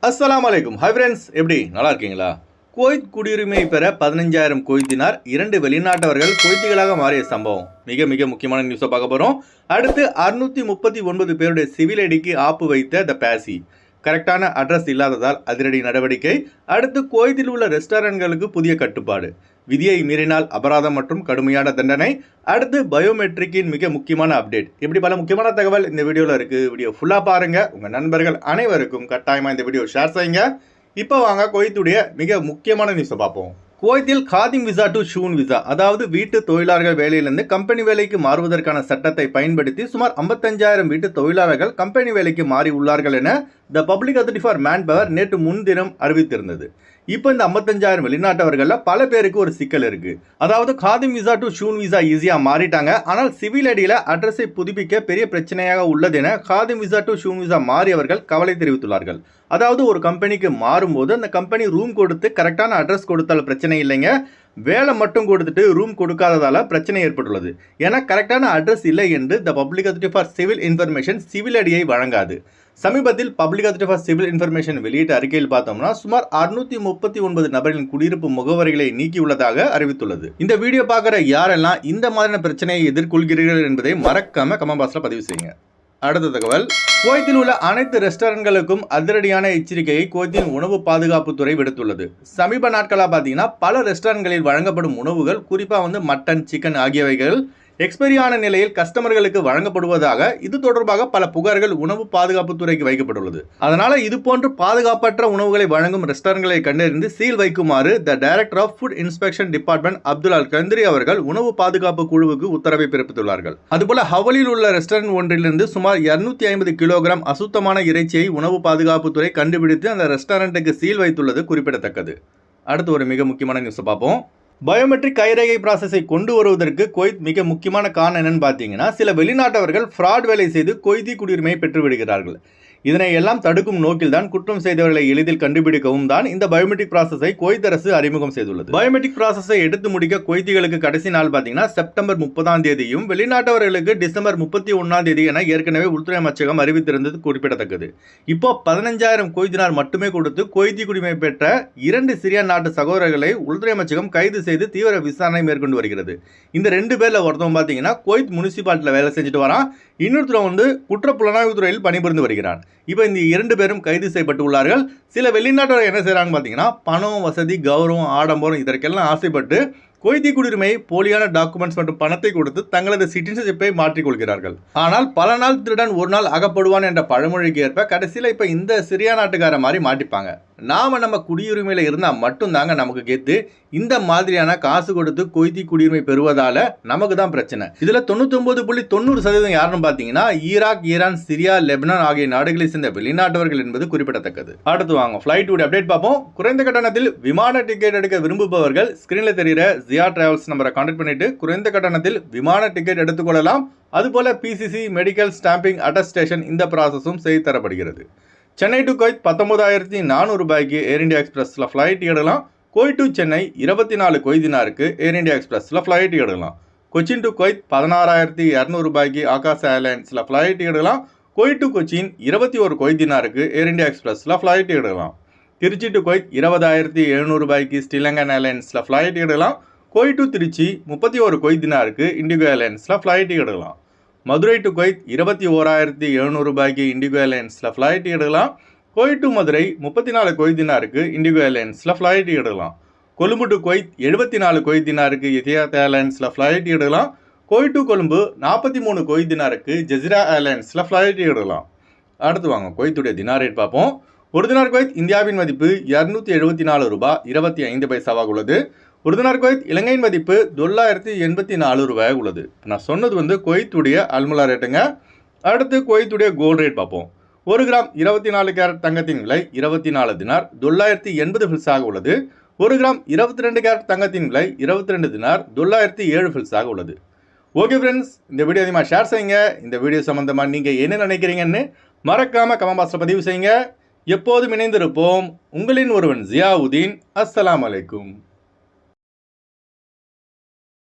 அஸ்ஸலாமு அலைக்கும். Hi friends, எப்படி நல்லா இருக்கீங்களா? குவைத் குடியுரிமை பெற 15,000 குவைத் தினார் 2 வெளிநாட்டவர்கள் குவைத்திகளாக மாறிய சம்பவம் மிக முக்கியமான நியூஸை பார்க்க போகிறோம். அடுத்து 639 பேருடைய சிவில் ஐடிக்கு ஆப்பு வைத்த த பேசி கரெக்டான அட்ரஸ் இல்லாததால் அதிரடி நடவடிக்கை. அடுத்து குவைத்தில் உள்ள ரெஸ்டாரண்ட்களுக்கு புதிய கட்டுப்பாடு, விதியை மீறினால் அபராதம் மற்றும் கடுமையான தண்டனை. அடுத்து பயோமெட்ரிக்கின் மிக முக்கியமான அப்டேட். இப்படி பல முக்கியமான தகவல் இந்த வீடியோவில் இருக்குது. வீடியோ ஃபுல்லாக பாருங்கள். உங்கள் நண்பர்கள் அனைவருக்கும் கட்டாயமாக இந்த வீடியோ ஷேர் செய்யுங்க. இப்போ வாங்க குவைத்துடைய மிக முக்கியமான நியூஸை பார்ப்போம். குவைத்தில் Khadim visa to soon visa, அதாவது வீட்டு தொழிலாளர்கள் வேலையிலிருந்து கம்பெனி வேலைக்கு மாறுவதற்கான சட்டத்தை பயன்படுத்தி சுமார் 55,000 வீட்டு தொழிலாளர்கள் கம்பெனி வேலைக்கு மாறி உள்ளார்கள் என the public authority for man power நேற்று முன்தினம் அறிவித்திருந்தது. இப்போ இந்த 55,000 வெளிநாட்டவர்களில் பல பேருக்கு ஒரு சிக்கல் இருக்குது. அதாவது Khadim visa to soon visa ஈஸியாக மாறிட்டாங்க, ஆனால் சிவில் ஐடியில் அட்ரஸை புதுப்பிக்க பெரிய பிரச்சனையாக உள்ளது என Khadim visa to soon visa மாறியவர்கள் கவலை தெரிவித்துள்ளார்கள். அதாவது ஒரு கம்பெனிக்கு மாறும்போது அந்த கம்பெனி ரூம் கொடுத்து கரெக்டான அட்ரஸ் கொடுத்தால் பிரச்சனை இல்லைங்க, வேலை மட்டும் கொடுத்துட்டு ரூம் கொடுக்காததால பிரச்சனை ஏற்பட்டுள்ளது. ஏன்னா கரெக்டான அட்ரஸ் இல்லை என்று the public authority for civil information civil ஐடியை வழங்காது. சமீபத்தில் public authority for civil information வெளியிட்ட அறிக்கையில் பார்த்தோம்னா சுமார் 639 நபர்களின் குடியிருப்பு முகவரிகளை நீக்கியுள்ளதாக அறிவித்துள்ளது. இந்த வீடியோ பார்க்குற யாரெல்லாம் இந்த மாதிரியான பிரச்சனையை எதிர்கொள்கிறீர்கள் என்பதை மறக்காம கமெண்ட் பாக்ஸில் பதிவு செய்யுங்க. அடுத்த தகவல், குவைத்தில் உள்ள அனைத்து ரெஸ்டாரண்ட்களுக்கும் அதிரடியான எச்சரிக்கையை குவைத்தின் உணவு பாதுகாப்பு துறை விடுத்துள்ளது. சமீப நாட்களாக பார்த்தீங்கன்னா பல ரெஸ்டாரண்ட்களில் வழங்கப்படும் உணவுகள், குறிப்பாக மட்டன், சிக்கன் ஆகியவைகள் எக்ஸ்பைரியான நிலையில் கஸ்டமர்களுக்கு வழங்கப்படுவதாக இது தொடர்பாக பல புகார்கள் உணவு பாதுகாப்பு துறைக்கு வைக்கப்பட்டுள்ளது. அதனால இது போன்று பாதுகாப்பற்ற உணவுகளை வழங்கும் ரெஸ்டாரண்ட்களை கண்டறிந்து சீல் வைக்குமாறு the director of food inspection department Abdul Al Kandari அவர்கள் உணவு பாதுகாப்பு குழுவுக்கு உத்தரவை பிறப்பித்துள்ளார்கள். அதுபோல ஹவலில் உள்ள ரெஸ்டாரண்ட் ஒன்றிலிருந்து சுமார் 250 கிலோகிராம் அசுத்தமான இறைச்சியை உணவு பாதுகாப்பு துறை கண்டுபிடித்து அந்த ரெஸ்டாரண்ட்டுக்கு சீல் வைத்துள்ளது குறிப்பிடத்தக்கது. அடுத்து ஒரு மிக முக்கியமான நியூஸ் பார்ப்போம். பயோமெட்ரிக் கைரேகை ப்ராசஸை கொண்டு வருவதற்கு குவைத் மிக முக்கியமான காரணம் என்னன்னு பார்த்தீங்கன்னா, சில வெளிநாட்டவர்கள் ஃப்ராட் வேலை செய்து குவைத்தி குடியுரிமையை பெற்றுவிடுகிறார்கள். இதனை எல்லாம் தடுக்கும் நோக்கில் தான் குற்றம் செய்தவர்களை எளிதில் கண்டுபிடிக்கவும் தான் இந்த பயோமெட்ரிக் ப்ராசஸை குவைத் அரசு அறிமுகம் செய்துள்ளது. பயோமெட்ரிக் ப்ராசஸை எடுத்து முடிக்க குவைத்திகளுக்கு கடைசி நாள் பார்த்தீங்கன்னா செப்டம்பர் 30ஆம் தேதியும் வெளிநாட்டவர்களுக்கு டிசம்பர் 31ஆம் தேதி என ஏற்கனவே உள்துறை அமைச்சகம் அறிவித்திருந்தது குறிப்பிடத்தக்கது. இப்போ 15,000 குவைத் தினார் மட்டுமே கொடுத்து குவைத்தி குடியுரிமை பெற்ற 2 சிரியா நாட்டு சகோதரர்களை உள்துறை அமைச்சகம் கைது செய்து தீவிர விசாரணை மேற்கொண்டு வருகிறது. இந்த 2 பேர்ல ஒருத்தவங்க பார்த்தீங்கன்னா குவைத் முனிசிபாலிட்டியில் வேலை செஞ்சுட்டு வரான், இன்னொருத்தர் குற்றப்புலனாய்வு துறையில் பணிபுரிந்து வருகிறான். இப்போ இந்த 2 பேரும் கைது செய்யப்பட்டு உள்ளார்கள். சில வெளிநாட்டவர் என்ன செய்கிறாங்க பார்த்தீங்கன்னா, பணம், வசதி, கௌரவம், ஆடம்பரம் இதற்கெல்லாம் ஆசைப்பட்டு குவைத்தி குடியுரிமை போலியான டாக்குமெண்ட்ஸ் மற்றும் பணத்தை கொடுத்து தங்களது சிட்டிசன்ஷிப்பை மாற்றிக்கொள்கிறார்கள். ஆனால் பல நாள் திருடன் ஒரு நாள் அகப்படுவான் என்ற பழமொழிக்கு ஏற்ப கடைசியில் இப்போ இந்த சிரியா நாட்டுக்கார மாதிரி மாட்டிப்பாங்க. நம்ம குடியுரிமையில் இருந்தால் மட்டும்தாங்க நமக்கு கெத்து. இந்த மாதிரியான காசு கொடுத்து குவைத்தி குடியுரிமை பெறுவதால நமக்கு தான் பிரச்சனை. இதில் 99.90% யாருன்னு பார்த்தீங்கன்னா ஈராக், ஈரான், சிரியா, லெபனான் ஆகிய நாடுகளை சேர்ந்த வெளிநாட்டவர்கள் என்பது குறிப்பிடத்தக்கது. அடுத்து வாங்க ஃப்ளைட் அப்டேட் பார்ப்போம். குறைந்த கட்டணத்தில் விமான டிக்கெட் எடுக்க விரும்புபவர்கள் ஸ்கிரீனில் தெரிகிற ஜியா டிராவல்ஸ் நம்பரை கான்டாக்ட் பண்ணிட்டு குறைந்த கட்டணத்தில் விமான டிக்கெட் எடுத்துக்கொள்ளலாம். அதுபோல பிசிசி, மெடிக்கல், ஸ்டாம்பிங், அட்டஸ்டேஷன் இந்த ப்ராசஸும் செய்து தரப்படுகிறது. சென்னை டு குவைத் 19,400 ரூபாய்க்கு ஏர் இந்தியா எக்ஸ்பிரஸில் ஃப்ளைட் எடுக்கலாம். குவைத் டு சென்னை 24 குவைத் தினாருக்கு ஏர் இந்தியா எக்ஸ்பிரஸில் ஃப்ளைட் எடுக்கலாம். கொச்சின் டு குவைத் 16,200 ரூபாய்க்கு ஆகாஷ் ஏர்லைன்ஸில் ஃப்ளைட் எடுக்கலாம். குவைத் டு கொச்சின் 21 குவைத் தினாருக்கு ஏர் இந்தியா எக்ஸ்பிரஸில் ஃப்ளைட் எடுக்கலாம். திருச்சி டு குவைத் 20,700 ரூபாய்க்கு ஸ்ரீலங்கன் ஏர்லைன்ஸில் ஃப்ளைட் எடுக்கலாம். குவைத் டு திருச்சி 31 குவைத் தினாருக்கு இண்டிகோ ஏர்லைன்ஸில் ஃப்ளைட் எடுக்கலாம். மதுரை டு குவைத் 21,700 ரூபாய்க்கு இண்டிகோ ஏர்லைன்ஸில் ஃப்ளைட் எடுக்கலாம். குவைத் டு மதுரை 34 குவைத் தினாருக்கு இண்டிகோ ஏர்லைன்ஸில் ஃப்ளைட் எடுக்கலாம். கொழும்பு டு குவைத் 74 குவைத் தினாருக்கு எதிஹாத் ஏர்லைன்ஸில் ஃப்ளைட் எடுக்கலாம். குவைத் டு கொழும்பு 43 குவைத் தினாருக்கு ஜெசிரா ஏர்லைன்ஸில் ஃப்ளைட் எடுக்கலாம். அடுத்து வாங்க குவைத்துடைய தினார் ரேட் பார்ப்போம். ஒரு தினார் குவைத் இந்தியாவின் மதிப்பு 274 ரூபாய் 25 பைசாவாக உள்ளது. ஒரு தினார் குவைத் இலங்கையின் மதிப்பு $984 ரூபாயாக உள்ளது. நான் சொன்னது குவைத்துடைய அல்முலா ரேட்டுங்க. அடுத்து குவைத்துடைய கோல்டு ரேட் பார்ப்போம். 1 கிராம் 24 கேரட் தங்கத்தின் விலை 24 தினார் $980 ஃபில்ஸாக உள்ளது. 1 கிராம் 22 கேரட் தங்கத்தின் விலை 22 தினார் $907 ஃபில்ஸாக உள்ளது. ஓகே ஃப்ரெண்ட்ஸ், இந்த வீடியோ அதிகமாக ஷேர் செய்யுங்க. இந்த வீடியோ சம்மந்தமாக நீங்கள் என்ன நினைக்கிறீங்கன்னு மறக்காமல் கமெண்ட் பாக்ஸில் பதிவு செய்யுங்க. எப்போதும் இணைந்திருப்போம். உங்களின் ஒருவன் ஜியாவுதீன். அஸ்ஸலாமு அலைக்கும்.